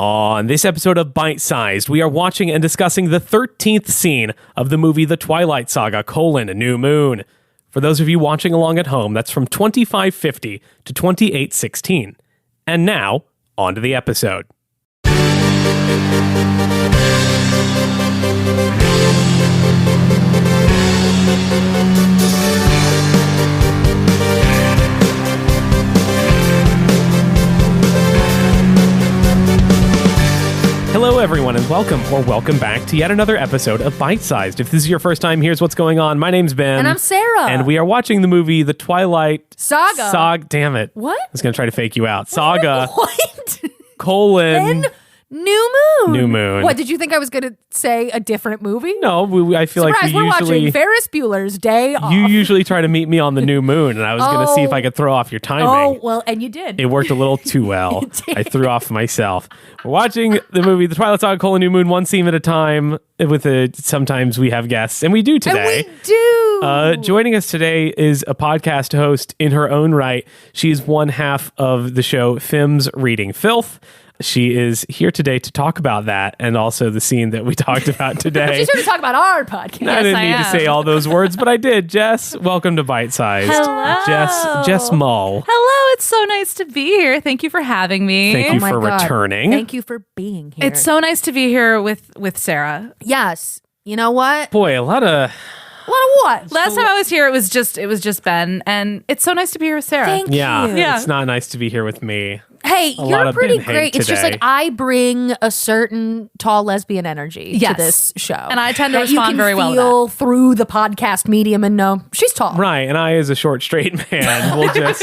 On this episode of Bite Sized, we are watching and discussing the 13th scene of the movie The Twilight Saga, New Moon. For those of you watching along at home, that's from 2550 to 2816. And now, on to the episode. Hello, everyone, and welcome back to yet another episode of Bite Sized. If this is your first time, here's what's going on. My name's Ben. And I'm Sarah. And we are watching the movie The Twilight Saga. Damn it. What? I was going to try to fake you out. Saga. What? Colon. New Moon. New Moon. What, did you think I was going to say a different movie? No, I feel Surprise, like we're usually... watching Ferris Bueller's Day Off. You usually try to meet me on the new moon, and I was going to see if I could throw off your timing. Oh, well, and you did. It worked a little too well. I threw off myself. We're watching the movie The Twilight Saga, New Moon, one scene at a time. Sometimes we have guests, and we do today. And we do. Joining us today is a podcast host in her own right. She's one half of the show Femmes Reading Filth. She is here today to talk about that and also the scene that we talked about today. She's here to talk about our podcast. I didn't need to say all those words, but I did. Jess, welcome to Bite Sized. Hello. Jess Mull. Hello, it's so nice to be here. Thank you for having me. Thank you for returning. Thank you for being here. It's so nice to be here with Sarah. Yes. You know what? Boy, a lot of what? Last time I was here, it was just Ben, and it's so nice to be here with Sarah. Thank you. Yeah. It's not nice to be here with me. Hey, lot you're of pretty Ben hate great. It's just today. like I bring a certain tall lesbian energy Yes. to this show. And I tend to that respond very well You with can feel through the podcast medium and know she's tall. Right, and I, as a short, straight man, will just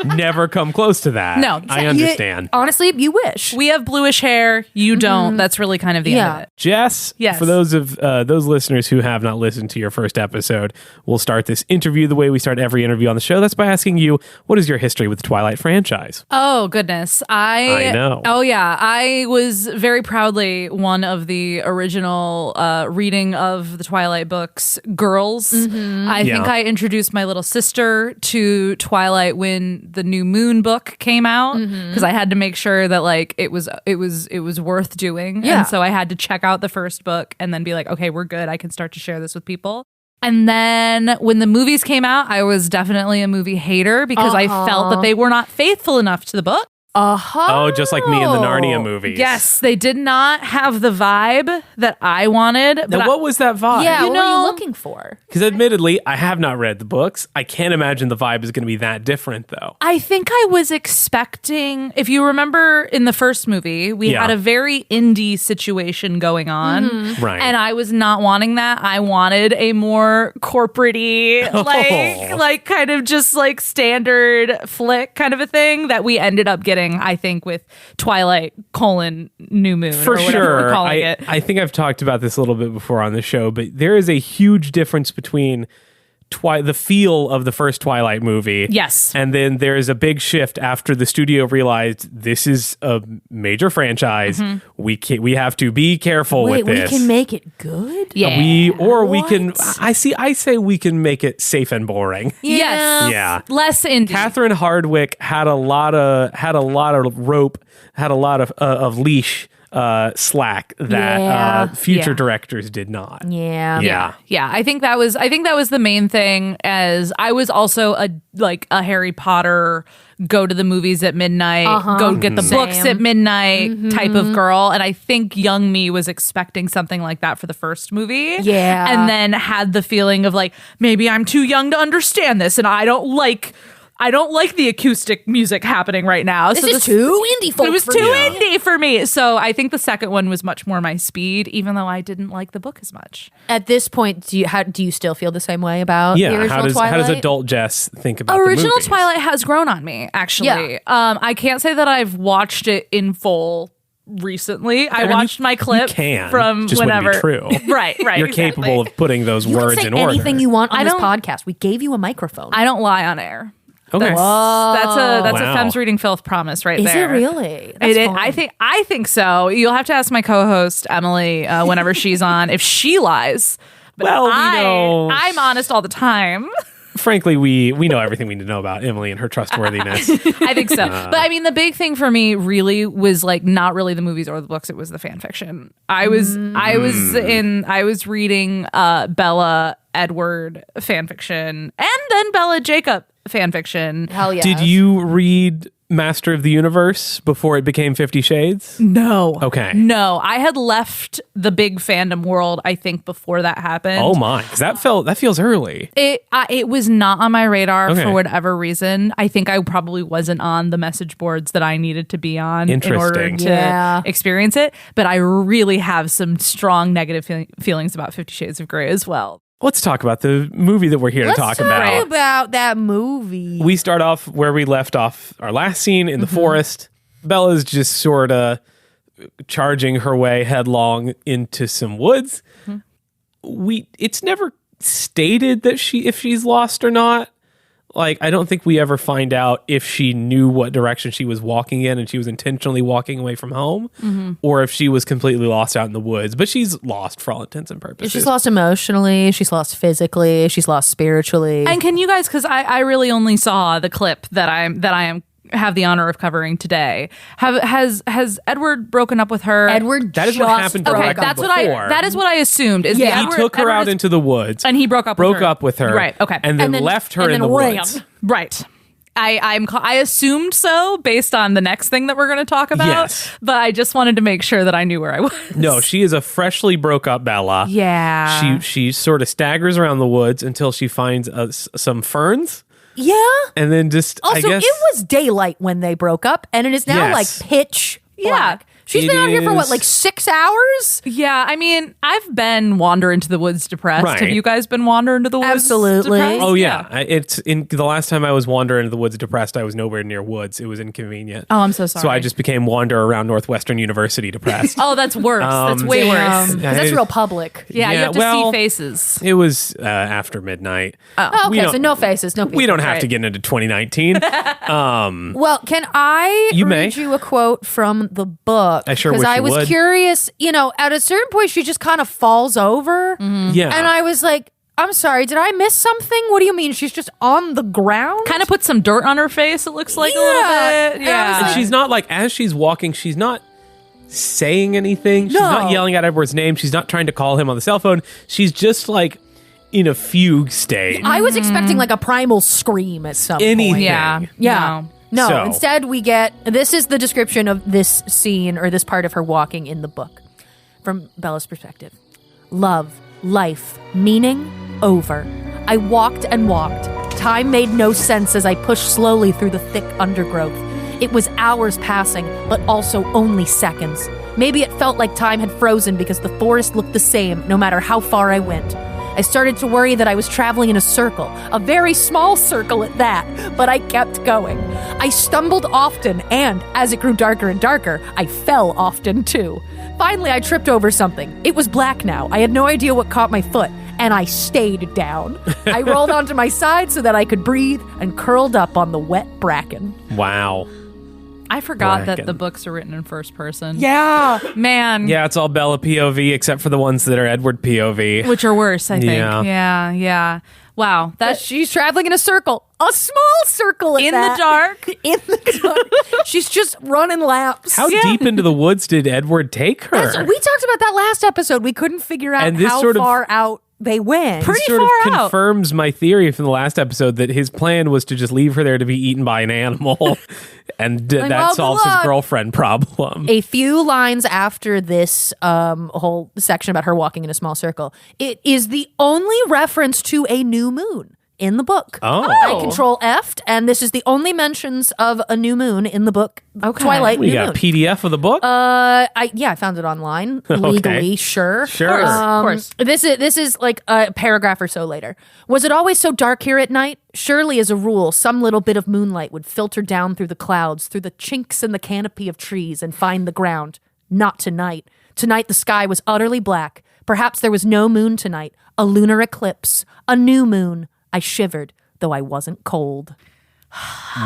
never come close to that. No. I understand. Honestly, you wish. We have bluish hair. You don't. That's really kind of the end of it. Jess, Yes. for those listeners who have not listened to your first episode, we'll start this interview the way we start every interview on the show. That's by asking you, what is your history with the Twilight franchise? Oh, goodness. I know. Oh, yeah. I was very proudly one of the original reading of the Twilight books, girls. I think I introduced my little sister to Twilight when the New Moon book came out because I had to make sure that like it was worth doing. Yeah. And so I had to check out the first book and then be like, okay, we're good. I can start to share this with people. And then when the movies came out, I was definitely a movie hater because I felt that they were not faithful enough to the book. Oh, just like me in the Narnia movies. Yes, they did not have the vibe that I wanted. But Now, what was that vibe? Yeah, You what were know- you looking for? Because admittedly, I have not read the books. I can't imagine the vibe is going to be that different, though. I think I was expecting, if you remember in the first movie, we Yeah. had a very indie situation going on. Right. And I was not wanting that. I wanted a more corporate-y, like kind of just like standard flick kind of a thing that we ended up getting, I think, with Twilight, New Moon. For or whatever sure. we're calling it. I think I've talked about this a little bit before on the show, but there is a huge difference between the feel of the first Twilight movie. Yes. And then there's a big shift after the studio realized this is a major franchise. We have to be careful Wait, with this. we can make it good? Yeah. We can. What? I say we can make it safe and boring. Yes. Yeah. Less indie. Catherine Hardwicke had a lot of rope, had a lot of leash slack that future Yeah. directors did not. Yeah. Yeah. I think that was the main thing, as I was also a Harry Potter go to the movies at midnight, go get the books Same. at midnight type of girl. And I think young me was expecting something like that for the first movie. Yeah. And then had the feeling of like, maybe I'm too young to understand this and I don't like the acoustic music happening right now. This is too indie folk It was for too me. indie for me. So I think the second one was much more my speed, even though I didn't like the book as much. At this point, do you still feel the same way about the Yeah. original Twilight? How does adult Jess think about the Original movies? Twilight has grown on me, actually. Yeah. I can't say that I've watched it in full recently. I watched my clip from just whenever. wouldn't be true. Right. You're exactly. capable of putting those You words can say in order. anything you want on I this don't- podcast. We gave you a microphone. I don't lie on air. Okay. That's Wow. a Femmes Reading Filth promise right Is there. it really? That's fun. I think so. You'll have to ask my co-host Emily whenever she's on if she lies. But Well, we know. I'm honest all the time. frankly, we know everything we need to know about Emily and her trustworthiness. I think so. But I mean, the big thing for me really was like not really the movies or the books. It was the fan fiction. I was reading Bella Edward fan fiction and then Bella Jacob fan fiction. Hell yeah. Did you read Master of the Universe before it became 50 Shades? No. Okay. No, I had left the big fandom world, I think, before that happened. Oh my, because that feels early. It was not on my radar Okay. for whatever reason. I think I probably wasn't on the message boards that I needed to be on in order Interesting. to experience it. But I really have some strong negative feelings about 50 Shades of Grey as well. Let's talk about the movie that we're here to talk about. about that movie. We start off where we left off our last scene in the forest. Bella's just sort of charging her way headlong into some woods. It's never stated that if she's lost or not. Like, I don't think we ever find out if she knew what direction she was walking in and she was intentionally walking away from home, or if she was completely lost out in the woods. But she's lost for all intents and purposes. She's lost emotionally. She's lost physically. She's lost spiritually. And can you guys, because I really only saw the clip that I have the honor of covering today. Has Edward broken up with her? Edward That is what happened Okay, directly that's before. that is what I assumed. Is Yeah. the He Edward, took her Edward out is- into the woods and he broke up with her. Right. Okay. And then left her in the woods. Right. I assumed so based on the next thing that we're going to talk about. Yes. But I just wanted to make sure that I knew where I was. No, she is a freshly broke up Bella. Yeah. She sort of staggers around the woods until she finds some ferns. yeah. And then just, Also, I guess, it was daylight when they broke up, and it is now Yes. like pitch black. Yeah. She's It been out here for what, is. like 6 hours? Yeah, I mean, I've been wander into the woods depressed. Right. Have you guys been wander into the woods Absolutely. depressed? Oh yeah. It's in the last time I was wandering into the woods depressed, I was nowhere near woods. It was inconvenient. Oh, I'm so sorry. So I just became wander around Northwestern University depressed. Oh, that's worse. That's way worse. Because that's real public. Yeah, you Yeah, have to well, see faces. It was after midnight. Oh, We okay, don't- so no faces, no people. We don't have Right. to get into 2019. Well, can I You may. read you a quote from the book? I sure Because wish I you was would. curious, at a certain point, she just kind of falls over. Yeah. And I was like, I'm sorry, did I miss something? What do you mean? She's just on the ground? Kind of put some dirt on her face, it looks like a Yeah. little bit. And I was Yeah. And she's not like, as she's walking, she's not saying anything. She's not No. yelling out Edward's name. She's not trying to call him on the cell phone. She's just like in a fugue state. I was expecting like a primal scream at some Anything. point. Yeah. Yeah. No, So- instead we get, this is the description of this scene or this part of her walking in the book from Bella's perspective. Love, life, meaning, over. I walked and walked. Time made no sense as I pushed slowly through the thick undergrowth. It was hours passing, but also only seconds. Maybe it felt like time had frozen because the forest looked the same no matter how far I went. I started to worry that I was traveling in a circle, a very small circle at that, but I kept going. I stumbled often, and as it grew darker and darker, I fell often too. Finally, I tripped over something. It was black now. I had no idea what caught my foot, and I stayed down. I rolled onto my side so that I could breathe and curled up on the wet bracken. Wow. I forgot that Bracken. the books are written in first person. Yeah. Man. Yeah, it's all Bella POV except for the ones that are Edward POV. Which are worse, I think. Yeah. Yeah. Wow. That she's traveling in a circle. A small circle at In that. the dark. In the dark. She's just running laps. How deep into the woods did Edward take her? We talked about that last episode. We couldn't figure out And this how sort of- far out they went. Pretty This sort of far out. confirms my theory from the last episode that his plan was to just leave her there to be eaten by an animal, and well, that good solves his luck. girlfriend problem. A few lines after this whole section about her walking in a small circle, it is the only reference to a new moon in the book. Oh. I control F'd, and this is the only mentions of a new moon in the book. Twilight We New got Moon. a PDF of the book. I found it online legally. Sure, Sure. Of course. This is like a paragraph or so later. Was it always so dark here at night? Surely, as a rule, some little bit of moonlight would filter down through the clouds, through the chinks in the canopy of trees, and find the ground. Not tonight. Tonight the sky was utterly black. Perhaps there was no moon tonight. A lunar eclipse. A new moon. I shivered, though I wasn't cold.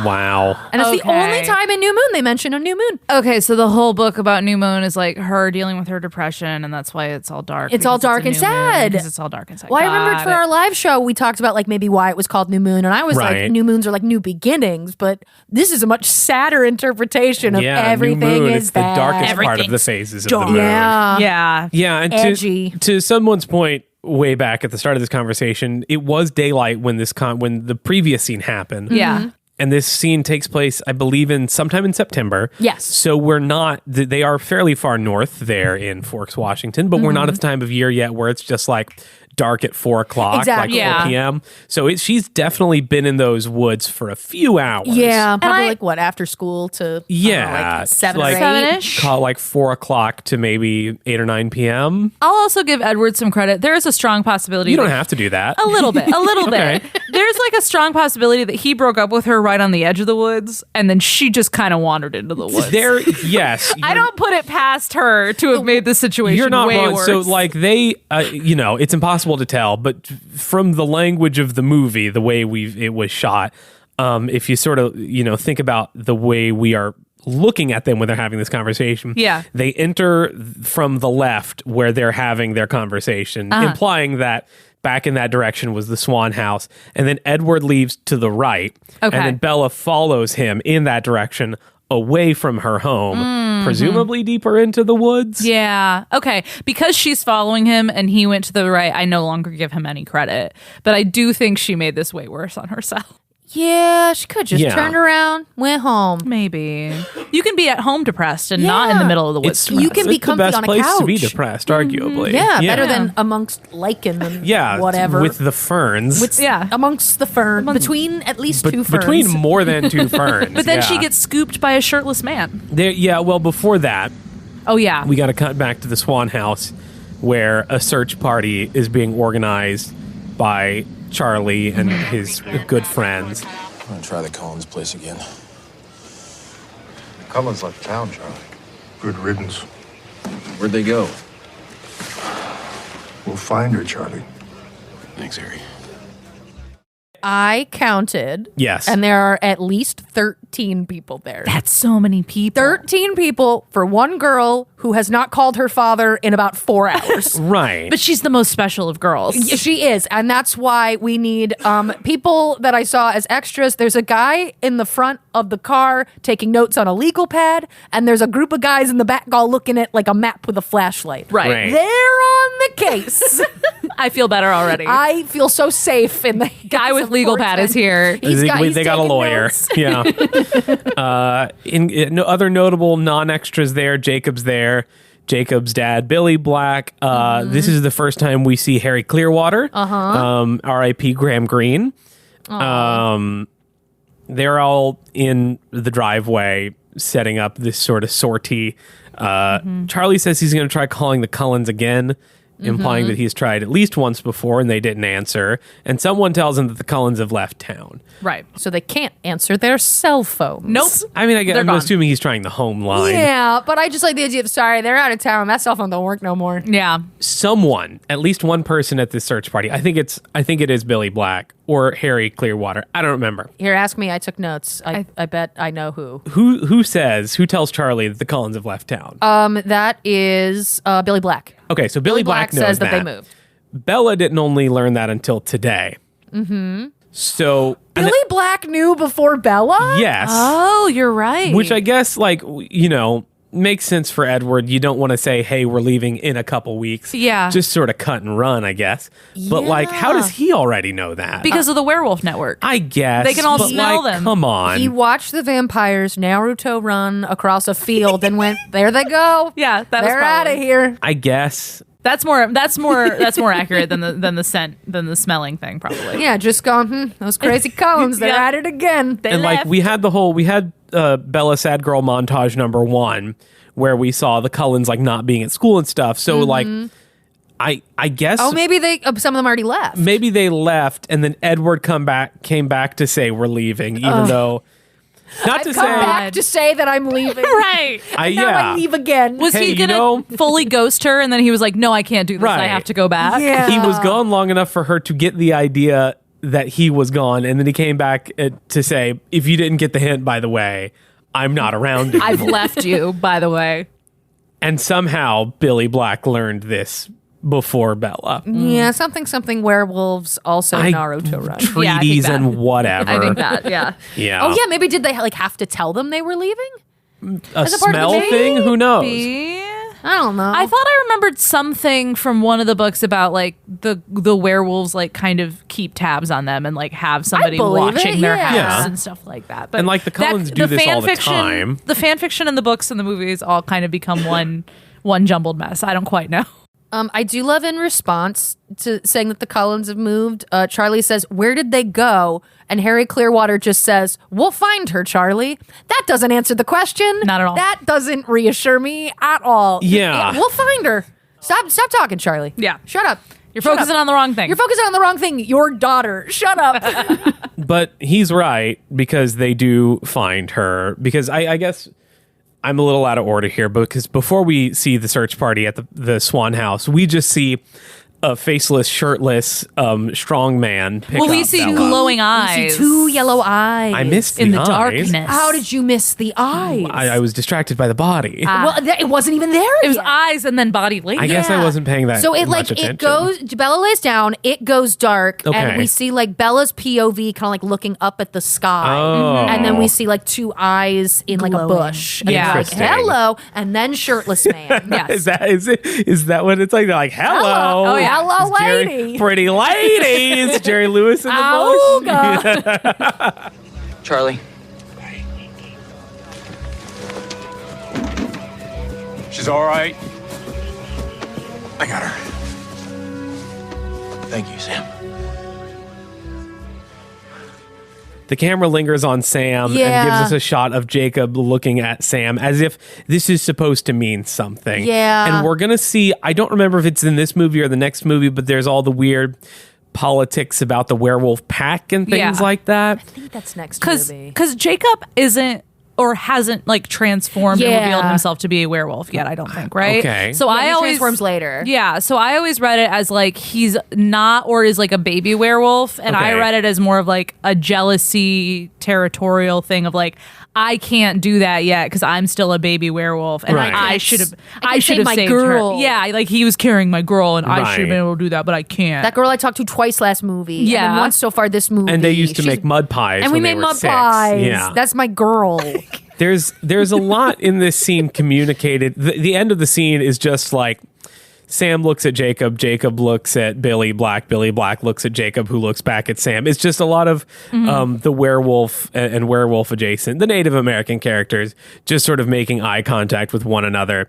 Wow. And it's the Okay. only time in New Moon they mention a new moon. Okay, so the whole book about New Moon is like her dealing with her depression, and that's why it's all dark. It's all because dark a and new moon, sad. because it's all dark and sad. Well, I remembered for our live show, we talked about like maybe why it was called New Moon. And I was Right. like, new moons are like new beginnings. But this is a much sadder interpretation of Yeah, everything new moon, is it's the bad. darkest part of the Everything's phases of dark. the moon. Yeah. Yeah, and Edgy. to someone's point way back at the start of this conversation, it was daylight when when the previous scene happened. Yeah. And this scene takes place, I believe, in sometime in September. Yes. So we're not, they are fairly far north there in Forks, Washington, but we're not at the time of year yet where it's just like dark at 4 o'clock, Exactly. like Yeah. 4 p.m. So she's definitely been in those woods for a few hours. Yeah, probably I- like what, after school to Yeah. like 7 like or 8? 7-ish. Call it like 4 o'clock to maybe 8 or 9 p.m. I'll also give Edward some credit. There is a strong possibility. You don't that- have to do that. A little bit. Okay. There's like a strong possibility that he broke up with her right on the edge of the woods, and then she just kind of wandered into the woods. There, yes. I don't put it past her to have made the situation You're not way wrong. worse. So, like, they, it's impossible to tell, but from the language of the movie, the way it was shot, if you sort of, think about the way we are looking at them when they're having this conversation, Yeah. they enter from the left where they're having their conversation, implying that back in that direction was the Swan House, and then Edward leaves to the right, Okay. and then Bella follows him in that direction away from her home, presumably deeper into the woods. Yeah. Okay. Because she's following him and he went to the right, I no longer give him any credit. But I do think she made this way worse on herself. Yeah, she could just Yeah. turned around, went home. Maybe. You can be at home depressed and not in the middle of the woods. You can be It's the comfy best on a place to be couch. depressed, arguably. Yeah, better than amongst lichen and whatever. with the ferns. Amongst the fern. Between at least two ferns. Between more than 2 ferns. But then yeah. she gets scooped by a shirtless man. Well, before that, Oh, yeah. we got to cut back to the Swan House, where a search party is being organized by Charlie and his good friends. I'm gonna try the Collins place again. Cullen's left town, Charlie. Good riddance. Where'd they go? We'll find her, Charlie. Thanks, Harry. I counted. Yes. And there are at least 13 people there. That's so many people. 13 people for one girl who has not called her father in about 4 hours. Right. But she's the most special of girls. Yeah, she is, and that's why we need people that I saw as extras. There's a guy in the front of the car taking notes on a legal pad, and there's a group of guys in the back all looking at like a map with a flashlight. Right. They're on the case. I feel better already. I feel so safe in the Guy with legal pad is here. He's they got a taking lawyer. notes. Yeah. In other notable non-extras there, Jacob's there. Jacob's dad, Billy Black. This is the first time we see Harry Clearwater. R.I.P. Graham Greene. They're all in the driveway setting up this sort of sortie. Charlie says he's going to try calling the Cullens again, implying that he's tried at least once before and they didn't answer. And someone tells him that the Cullens have left town. Right. So they can't answer their cell phones. Nope. I mean, They're I'm gone. assuming he's trying the home line. Yeah, but I just like the idea of, sorry, they're out of town. That cell phone don't work no more. Yeah. Someone, at least one person at this search party. I think it is Billy Black or Harry Clearwater. I don't remember. Here, ask me. I took notes. I bet I know who. Who tells Charlie that the Cullens have left town? That is Billy Black. Okay, so Billy Black knows says that they moved. Bella didn't only learn that until today. So Billy Black knew before Bella? yes, Oh, you're right. which I guess makes sense for Edward. You don't want to say, "Hey, we're leaving in a couple weeks." Yeah. just sort of cut and run, I guess. But how does he already know that? because of the werewolf network. I guess They can all but, smell them. Come on, He watched the vampires Naruto run across a field and went, there they go. Yeah, that was They're out of probably- here. I guess. That's more accurate than the smelling thing, probably. Yeah, just gone, those crazy Collins, they're Yeah. at it again. They And left. we had Bella Sad Girl montage number 1 where we saw the Cullens not being at school and stuff. So I guess Oh, maybe some of them already left. maybe they left and then Edward came back to say we're leaving, even though not to Come say back to say that I'm leaving. right. Now I leave again. Was Hey, he you gonna know- fully ghost her, and then he was like, "No, I can't do this. I Right. have to go back." Yeah. he was gone long enough for her to get the idea that he was gone, and then he came back to say, if you didn't get the hint, by the way, I'm not around anymore. I've left you, by the way. And somehow Billy Black learned this before Bella. Yeah, something werewolves, also Naruto run. Treaties and whatever. I think that, yeah. Yeah. Oh yeah, maybe did they like have to tell them they were leaving? A As a part of the smell movie? thing? Who knows? I don't know. I thought I remembered something from one of the books about like the werewolves like kind of keep tabs on them and like have somebody believe watching it, their yeah. house Yeah. and stuff like that. But And, like, the Cullens do this all the time. The fan fiction and the books and the movies all kind of become one jumbled mess. I don't quite know. I do love in response to saying that the Cullens have moved. Charlie says, "Where did they go?" And Harry Clearwater just says, "We'll find her, Charlie." That doesn't answer the question. Not at all. That doesn't reassure me at all. Yeah. We'll find her. Stop talking, Charlie. Yeah. Shut up. You're focusing on the wrong thing. You're focusing on the wrong thing. Your daughter. Shut up. But he's right, because they do find her. Because I guess I'm a little out of order here, because before we see the search party at the Swan House, we just see a faceless, shirtless, strong man pick we up see Bella. glowing eyes. You see two yellow eyes. I missed in the eyes. darkness. How did you miss the eyes? I was distracted by the body. well, it wasn't even there. It was yet. eyes and then body later. I guess I wasn't paying that So it much like attention. it goes. Bella lays down. It goes dark, Okay. and we see like Bella's POV, kind of like looking up at the sky, Oh. and then we see like two eyes in like a Glowing. bush. And Yeah. it's like, Interesting. hello, and then shirtless man. Is that what it's like? They're like, hello. Hello. Oh, yeah. Hello, It's Jerry- lady. pretty lady. It's Jerry Lewis in the bush. Auga. Charlie. She's all right. I got her. Thank you, Sam. The camera lingers on Sam Yeah. and gives us a shot of Jacob looking at Sam as if this is supposed to mean something. Yeah. And we're going to see, I don't remember if it's in this movie or the next movie, but there's all the weird politics about the werewolf pack and things Yeah. like that. I think that's next Because movie. Jacob isn't or hasn't like transformed and Yeah. revealed himself to be a werewolf yet, I don't think, right? Okay. So Yeah, I he always transforms later. Yeah, so I always read it as like he's not or is like a baby werewolf, and I Okay. read it as more of like a jealousy territorial thing of like I can't do that yet because I'm still a baby werewolf, and Right. I should have I I should have my saved girl. her. Yeah, like he was carrying my girl, and I should have Right. been able to do that, but I can't. That girl I talked to twice last movie. Yeah. And then once so far this movie. And they used to She's- make mud pies And when we they made were mud 6. pies. Yeah. That's my girl. There's a lot in this scene communicated. The end of the scene is just like Sam looks at Jacob looks at Billy Black looks at Jacob, who looks back at Sam. It's just a lot of the werewolf and werewolf adjacent, the Native American characters, just sort of making eye contact with one another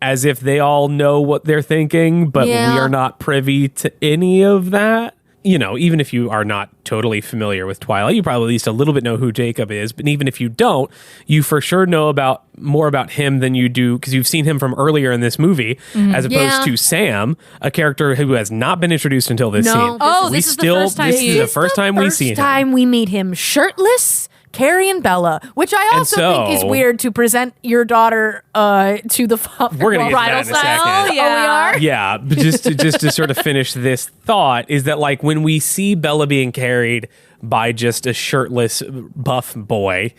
as if they all know what they're thinking, but Yeah. we are not privy to any of that. You know, even if you are not totally familiar with Twilight, you probably at least a little bit know who Jacob is. But even if you don't, you for sure know more about him than you do because you've seen him from earlier in this movie, as opposed Yeah. to Sam, a character who has not been introduced until this No, scene. Oh, this is the first time This he- is the This is first time we see him. First time we meet him shirtless, carrying Bella, which I And also think is so- weird to present your daughter to the father. We're gonna get to bridal that in a style, second. yeah. Oh, we are? Yeah, but just to sort of finish this thought is that like when we see Bella being carried by just a shirtless buff boy,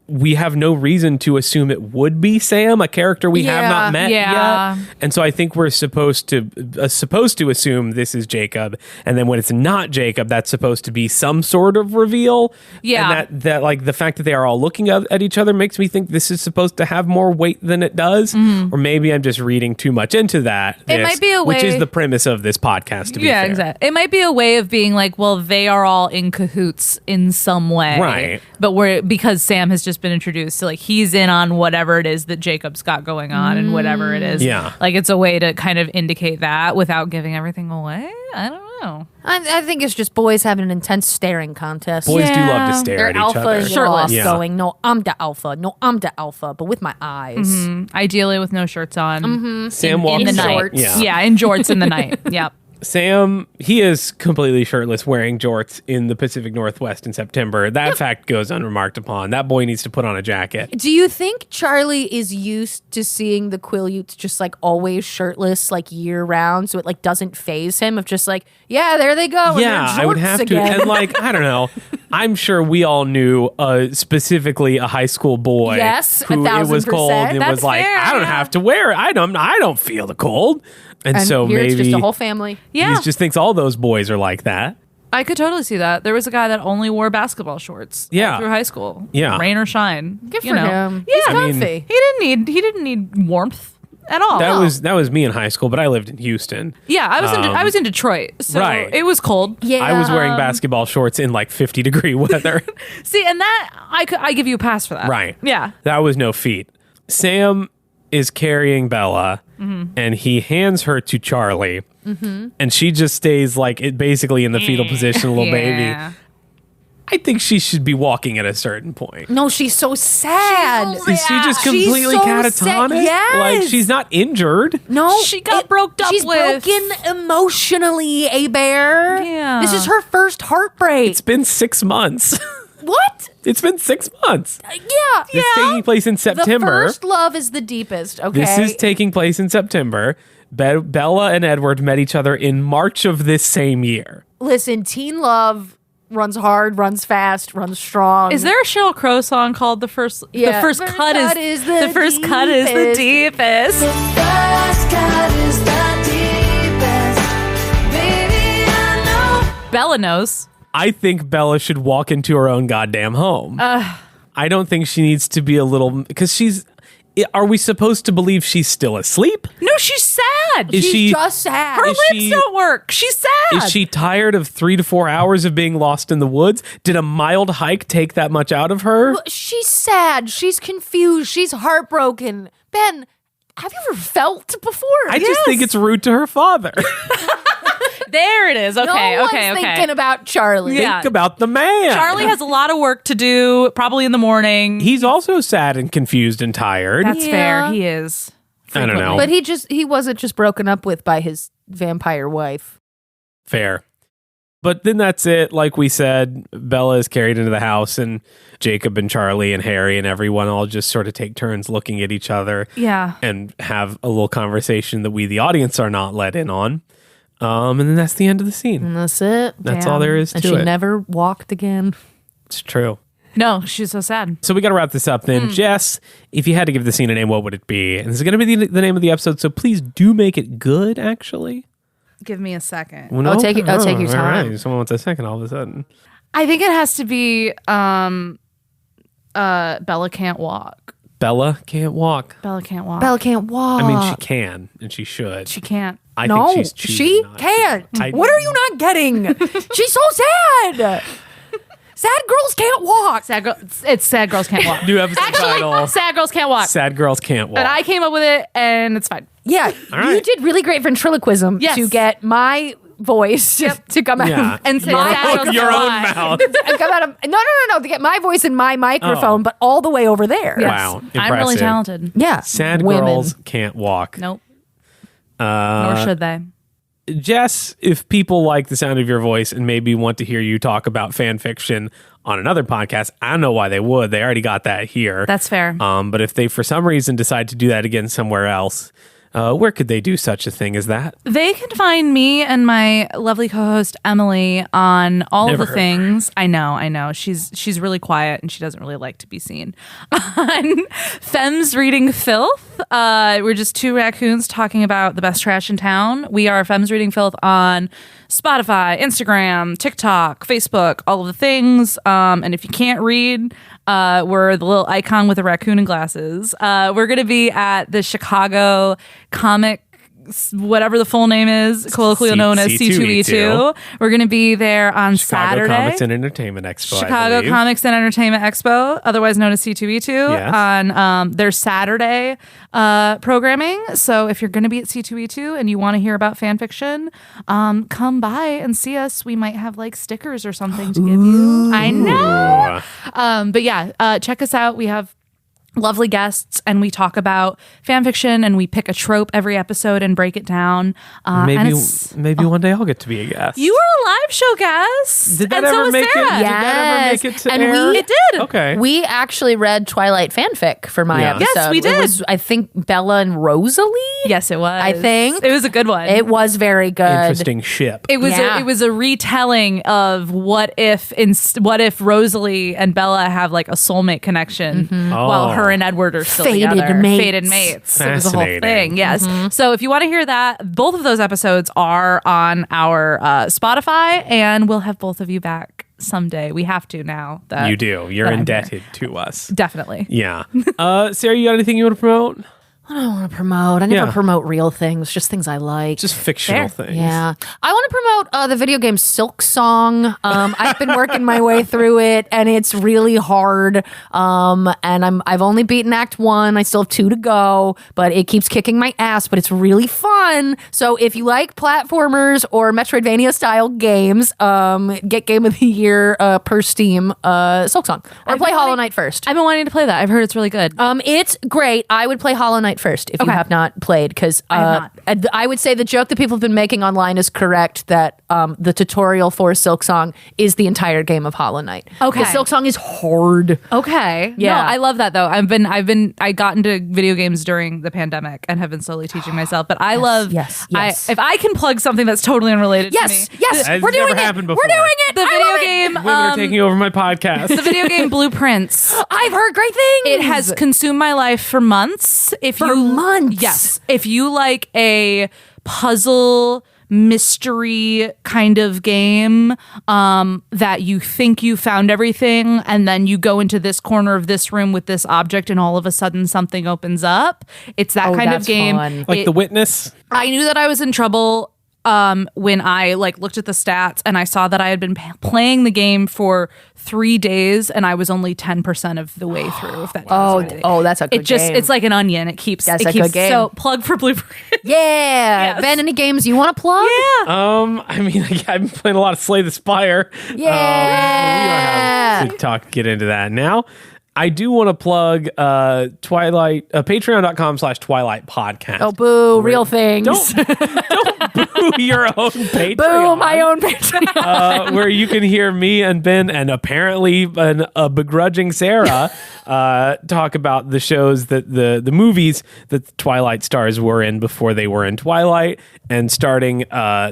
we have no reason to assume it would be Sam, a character we have Yeah. not met Yeah. yet. And so I think we're supposed to assume this is Jacob, and then when it's not Jacob, that's supposed to be some sort of reveal. Yeah. And that like the fact that they are all looking at each other makes me think this is supposed to have more weight than it does. Or maybe I'm just reading too much into that. It might be a which is way- the premise of this podcast, to be fair. Exactly. It might be a way of being like, well, they are all in cahoots in some way, Right. But because Sam has just been introduced, so like he's in on whatever it is that Jacob's got going on, and whatever it is, Yeah. like it's a way to kind of indicate that without giving everything away. I don't know. I think it's just boys having an intense staring contest. Boys do love to Yeah. stare Their at each alpha other. is Shirtless. lost, Yeah. going, no, I'm the alpha. No, I'm the alpha, but with my eyes. Ideally with no shirts on Sam in walks the out. night. shorts. Yeah. Yeah, in jorts in the night. Yep. Sam, he is completely shirtless wearing jorts in the Pacific Northwest in September. That fact goes unremarked upon. That boy needs to put on a jacket. Do you think Charlie is used to seeing the Quileutes just like always shirtless like year round, so it like doesn't phase him of just like, yeah, there they go. Yeah, I would have again. to. And like, I don't know. I'm sure we all knew specifically a high school boy Yes, who it was cold 1,000%. and That's was like, fair, I don't yeah. have to wear it. I don't feel the cold. And so here maybe it's just a whole family. Yeah. he just thinks all those boys are like that. I could totally see that. There was a guy that only wore basketball shorts all Yeah. through high school. Yeah. Rain or shine. Good you for know. him. Yeah, He's I mean, comfy. He didn't need warmth at all. That was me in high school, but I lived in Houston. Yeah, I was in Detroit. So Right. it was cold. Yeah. I was wearing basketball shorts in like 50-degree weather. See, and that I give you a pass for that. Right. Yeah. That was no feat. Sam is carrying Bella, and he hands her to Charlie, and she just stays like it basically in the fetal position, a little Yeah. baby. I think she should be walking at a certain point. No, she's so sad. Is she just She's completely so catatonic? sad. Yes. Like she's not injured. No, She got broke up She's with. broken emotionally, a bear. Yeah. This is her first heartbreak. It's been 6 months. What? It's been 6 months. Yeah. It's taking place in The September. first love is the deepest. Okay. This is taking place in September. Bella and Edward met each other in March of this same year. Listen, teen love runs hard, runs fast, runs strong. Is there a Sheryl Crow song called "The First"? Yeah. The first First cut cut is is the the first cut is the deepest. deepest. Bella knows. I think Bella should walk into her own goddamn home. I don't think she needs to be a little because she's. Are we supposed to believe she's still asleep? No, she's sad. Is She's she just sad. Her is lips she- don't work. She's sad. Is she tired of 3 to 4 hours of being lost in the woods? Did a mild hike take that much out of her? She's sad. She's confused. She's heartbroken. Ben, have you ever felt before? I just think it's rude to her father. There it is. Okay, no one's okay. thinking about Charlie. Yeah. Think about the man. Charlie has a lot of work to do, probably in the morning. He's also sad and confused and tired. That's Yeah. fair. He is. I don't know. But he wasn't just broken up with by his vampire wife. Fair. But then that's it. Like we said, Bella is carried into the house, and Jacob and Charlie and Harry and everyone all just sort of take turns looking at each other Yeah. and have a little conversation that we, the audience, are not let in on. And then that's the end of the scene. And that's it. That's all there is to And she it. never walked again. It's true. No, she's so sad. So we got to wrap this up then. Jess, if you had to give the scene a name, what would it be? And this is going to be the name of the episode, so please do make it good, actually. Give me a second. Well, I'll take your all time. right. Someone wants a second all of a sudden. I think it has to be Bella Can't Walk. Bella can't walk. Bella Can't Walk. Bella can't walk. I mean, she can, and she should. She can't. I no, think she's choosing she not to. can't. I- What are you not getting? She's so sad. Sad girls can't walk. It's Sad Girls Can't Walk. New episode title. Sad Girls Can't Walk. Sad girls can't walk. And I came up with it, and it's fine. Yeah, All right. you did really great ventriloquism Yes. to get my voice to come out. Yeah. And say My- Sad Girls your Can't own Walk. mouth. come out of, no, to get my voice in my microphone, Oh. but all the way over there. Yes. Wow, I'm really impressive. talented. Yeah, Sad women. girls can't walk. Nope. Nor should they. Jess, if people like the sound of your voice and maybe want to hear you talk about fan fiction on another podcast, I don't know why they would. They already got that here. That's fair. But if they, for some reason, decide to do that again somewhere else, where could they do such a thing as that? They can find me and my lovely co-host Emily on all Never of the heard of things. I know. She's really quiet and she doesn't really like to be seen. On Femmes Reading Filth, we're just two raccoons talking about the best trash in town. We are Femmes Reading Filth on Spotify, Instagram, TikTok, Facebook, all of the things. And if you can't read, we're the little icon with a raccoon and glasses. We're going to be at the Chicago Comic, whatever the full name is, colloquially known as C2E2. We're going to be there on Chicago Saturday. Comics and Entertainment Expo. I Chicago believe. Comics and Entertainment Expo, otherwise known as C2E2, Yes. on their Saturday programming. So if you're going to be at C2E2 and you want to hear about fan fiction, come by and see us. We might have like stickers or something to give you. I know. But yeah, check us out. We have lovely guests, and we talk about fan fiction, and we pick a trope every episode and break it down. Maybe one day I'll get to be a guest. You were a live show guest. Did that and ever so was make it? Sarah. Did that ever make it to air? We, It did. Okay. We actually read Twilight fanfic for my Yeah. episode. Yes, we did. It was, I think, Bella and Rosalie. Yes, it was. I think. It was a good one. It was very good. Interesting ship. It was Yeah. it was a retelling of what if Rosalie and Bella have like a soulmate connection while her and Edward are still Fated together. mates. Fated mates. It was a whole Fascinating. thing. Yes. So if you want to hear that, both of those episodes are on our Spotify, and we'll have both of you back someday. We have to now. That You do. You're that I'm indebted to us. Definitely. Yeah. Sarah, you got anything you want to promote? I don't want to promote. I never Yeah. promote real things, just things I like. Just fictional Fair. things. Yeah. I want to promote the video game Silk Song. I've been working my way through it and it's really hard. And I've only beaten Act 1. I still have 2 to go, but it keeps kicking my ass, but it's really fun. So if you like platformers or Metroidvania style games, get Game of the Year per Steam, Silk Song. Or play Hollow Knight first. I've been wanting to play that. I've heard it's really good. It's great. I would play Hollow Knight first if you Okay. have not played, because I would say the joke that people have been making online is correct, that the tutorial for Silk Song is the entire game of Hollow Knight. Okay. Because Silk Song is hard. Okay. Yeah. No, I love that though. I got into video games during the pandemic and have been slowly teaching myself. But I love yes. if I can plug something that's totally unrelated Yes, to me. yes, That's we're doing never it. happened We're before. doing it. The I video love it. game Women are taking over my podcast. the video game Blueprints. I've heard great things. It has consumed my life for months. months. Yes. If you like a puzzle mystery kind of game that you think you found everything and then you go into this corner of this room with this object and all of a sudden something opens up. It's that kind of that's game. fun. Like The Witness? I knew that I was in trouble when I looked at the stats and I saw that I had been playing the game for 3 days and I was only 10% of the way through. If that tells you anything. that's a good game. It's like an onion. It keeps. That's it a keeps, good game. So plug for Blueprint. Yeah. Yes. Ben, any games you want to plug? Yeah. I mean, I've been playing a lot of Slay the Spire. Yeah. We don't have to get into that now. I do want to plug Twilight, patreon.com/Twilight podcast. Oh, boo. Real things. Don't boo your own Patreon. Boo, my own Patreon. Where you can hear me and Ben and apparently a begrudging Sarah talk about the shows that the movies that the Twilight stars were in before they were in Twilight. And starting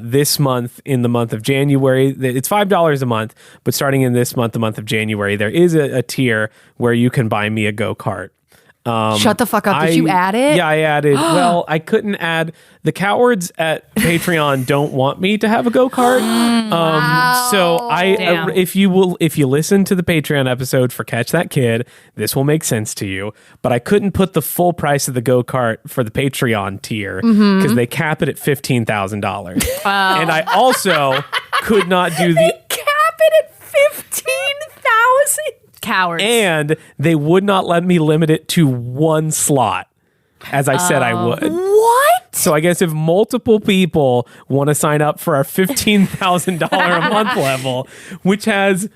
this month, in the month of January, it's $5 a month, but starting in this month, the month of January, there is a tier where you can buy me a go-kart. Shut the fuck up. Did you add it? Yeah, I added. Well, I couldn't add. The cowards at Patreon don't want me to have a go-kart. So Damn. if you listen to the Patreon episode for Catch That Kid, this will make sense to you. But I couldn't put the full price of the go-kart for the Patreon tier because they cap it at $15,000. And I also could not do the Cap it at 15,000. Cowards. and they would not let me limit it to one slot, as I said I would. What? So I guess if multiple people want to sign up for our $15,000 a month level, which has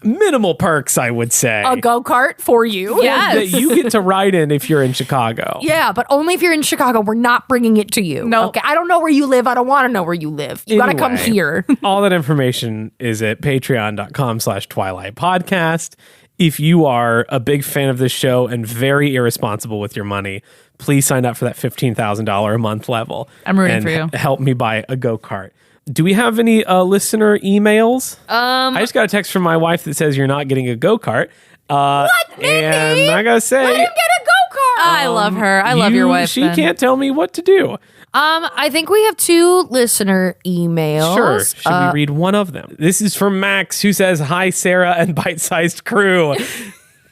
minimal perks, I would say, A go-kart for you? Yes. that you get to ride in if you're in Chicago. Yeah, but only if you're in Chicago. We're not bringing it to you. No. Okay, I don't know where you live. I don't want to know where you live. You got to come Anyway, here. All that information is at patreon.com/Twilight Podcast. If you are a big fan of this show and very irresponsible with your money, please sign up for that $15,000 a month level. I'm rooting and for you. Help me buy a go-kart. Do we have any listener emails? I just got a text from my wife that says you're not getting a go-kart. What, And I gotta say, Let him get a go-kart. I love her. I love your wife. She Ben. can't tell me what to do. I think we have 2 listener emails. Sure. Should we read one of them? This is from Max, who says, "Hi, Sarah and bite-sized crew."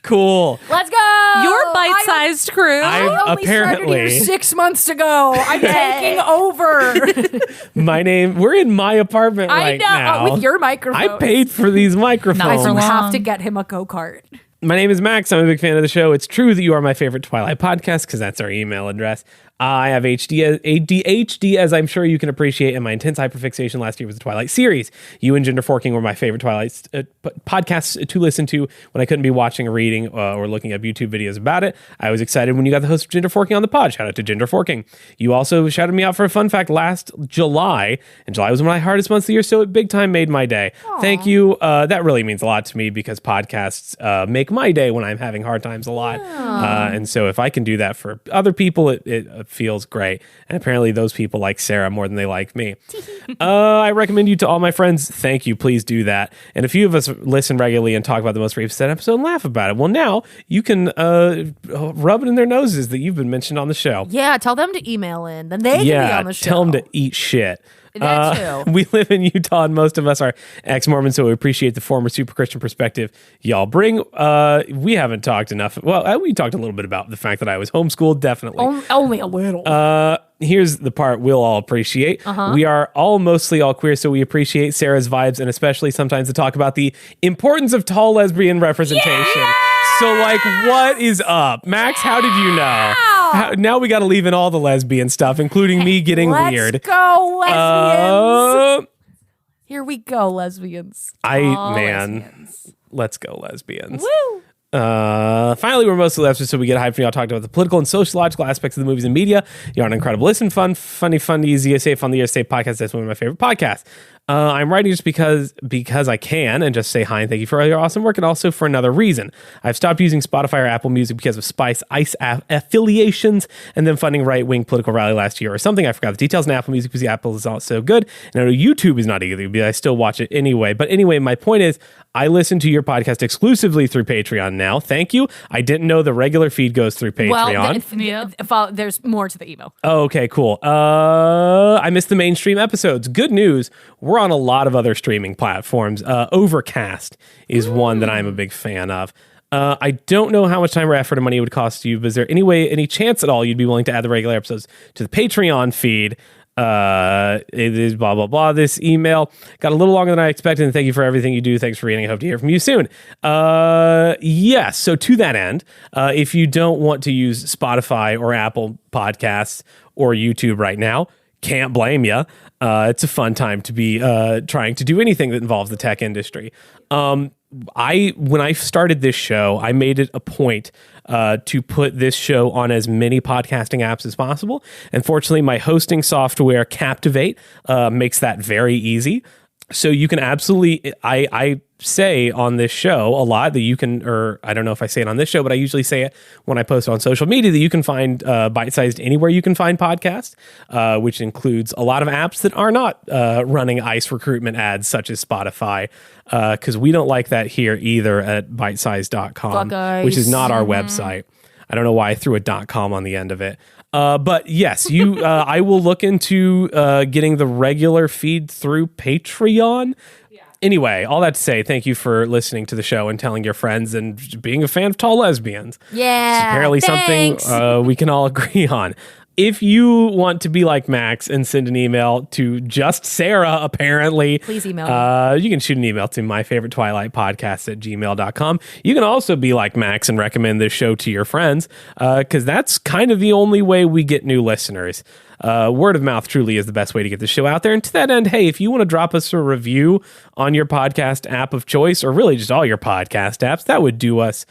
Cool. Let's go. Your bite-sized crew. I only apparently- started here 6 months ago. I'm taking over. We're in my apartment I right know. now. With your microphone. I paid for these microphones. Not for I long. have to get him a go-kart. My name is Max. I'm a big fan of the show. It's true that you are my favorite Twilight podcast because that's our email address. I have ADHD, as I'm sure you can appreciate, and my intense hyperfixation last year was the Twilight series. You and Gender Forking were my favorite Twilight podcasts to listen to when I couldn't be watching or reading or looking up YouTube videos about it. I was excited when you got the host of Gender Forking on the pod. Shout out to Gender Forking. You also shouted me out for a fun fact last July, and July was one of my hardest months of the year, so it big time made my day. Aww. Thank you. That really means a lot to me because podcasts make my day when I'm having hard times a lot. And so if I can do that for other people, it feels great. And apparently those people like Sarah more than they like me. I recommend you to all my friends. Thank you. Please do that. And a few of us listen regularly and talk about the most recent episode and laugh about it. Well, now you can rub it in their noses that you've been mentioned on the show. Yeah, tell them to email in. Then they can be on the show. Tell them to eat shit. That too. We live in Utah, and most of us are ex-Mormons, so we appreciate the former super Christian perspective y'all bring. We haven't talked enough. Well, we talked a little bit about the fact that I was homeschooled, definitely. Only a little. Here's the part we'll all appreciate. We are mostly all queer, so we appreciate Sarah's vibes, and especially sometimes to talk about the importance of tall lesbian representation. Yeah! So, like, what is up? Max, how did you know? Now we got to leave in all the lesbian stuff, including me getting weird. Let's go, lesbians. Here we go, lesbians. Lesbians. Let's go, lesbians. Woo! Finally, we're mostly left, so we get hyped when y'all talked about the political and sociological aspects of the movies and media. You're an incredible listen, funny, easy, safe on the air, safe podcast. That's one of my favorite podcasts. I'm writing just because I can, and just say hi and thank you for all your awesome work, and also for another reason. I've stopped using Spotify or Apple Music because of Spice Ice affiliations and then funding right-wing political rally last year or something. I forgot the details in Apple Music because the Apple is not so good. And I know YouTube is not either, but I still watch it anyway. But anyway, my point is, I listen to your podcast exclusively through Patreon now. Thank you. I didn't know the regular feed goes through Patreon. Well, there's more to the email. Oh, okay, cool. I missed the mainstream episodes. Good news. We're on a lot of other streaming platforms. Overcast is one that I'm a big fan of. I don't know how much time or effort or money it would cost you, but is there any chance at all you'd be willing to add the regular episodes to the Patreon feed? It is blah, blah, blah. This email got a little longer than I expected, and thank you for everything you do. Thanks for reading. I hope to hear from you soon. Yes. So to that end, if you don't want to use Spotify or Apple Podcasts or YouTube right now, can't blame you. It's a fun time to be trying to do anything that involves the tech industry. When I started this show, I made it a point to put this show on as many podcasting apps as possible. Unfortunately, my hosting software, Captivate, makes that very easy. So you can absolutely, I say on this show a lot that you can, or I don't know if I say it on this show, but I usually say it when I post on social media, that you can find Bite-Sized anywhere you can find podcasts, which includes a lot of apps that are not running ICE recruitment ads, such as Spotify, because we don't like that here either at bitesize.com, which is not our website. I don't know why I threw a .com on the end of it. But yes, I will look into getting the regular feed through Patreon. Yeah. Anyway, all that to say, thank you for listening to the show and telling your friends and being a fan of tall lesbians. Yeah, it's apparently thanks. Something we can all agree on. If you want to be like Max and send an email to just Sarah, apparently, please email me. You can shoot an email to myfavoritetwilightpodcast@gmail.com. You can also be like Max and recommend this show to your friends, because that's kind of the only way we get new listeners. Word of mouth truly is the best way to get the show out there. And to that end, hey, if you want to drop us a review on your podcast app of choice, or really just all your podcast apps, that would do us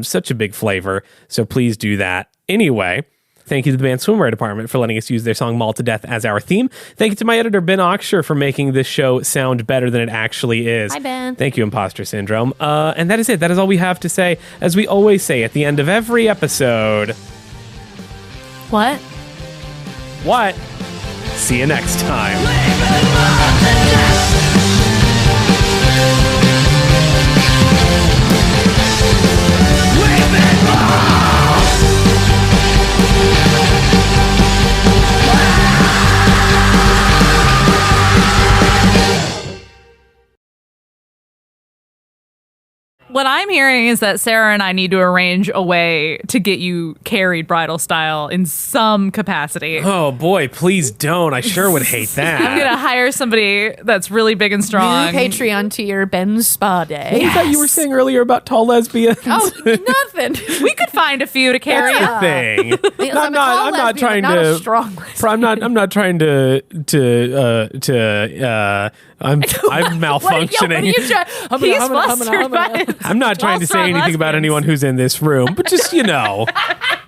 such a big flavor. So please do that. Anyway, thank you to the band Swimwear Department for letting us use their song Mauled to Death as our theme. Thank you to my editor, Ben Oxshire, for making this show sound better than it actually is. Hi, Ben. Thank you, Imposter Syndrome. And that is it. That is all we have to say. As we always say at the end of every episode. What? See you next time. What I'm hearing is that Sarah and I need to arrange a way to get you carried bridal style in some capacity. Oh boy, please don't. I sure would hate that. I'm going to hire somebody that's really big and strong. New Patreon tier, Ben's Spa Day. What was that you were saying earlier about tall lesbians? Oh, nothing. We could find a few to carry. That's the thing. Yes, I'm not trying not to. A strong I'm not trying to. I'm malfunctioning. He's flustered by it. I'm not trying to say strong anything about lesbians. anyone who's in this room, but just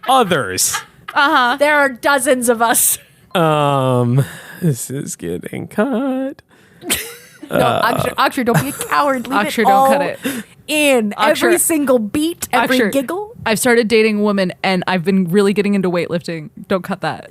others. There are dozens of us. This is getting cut. No, Akshay, don't be a coward. Leave Akshay, it don't all cut it. in. Akshay. Every single beat, every Akshay. giggle. I've started dating a woman and I've been really getting into weightlifting. Don't cut that.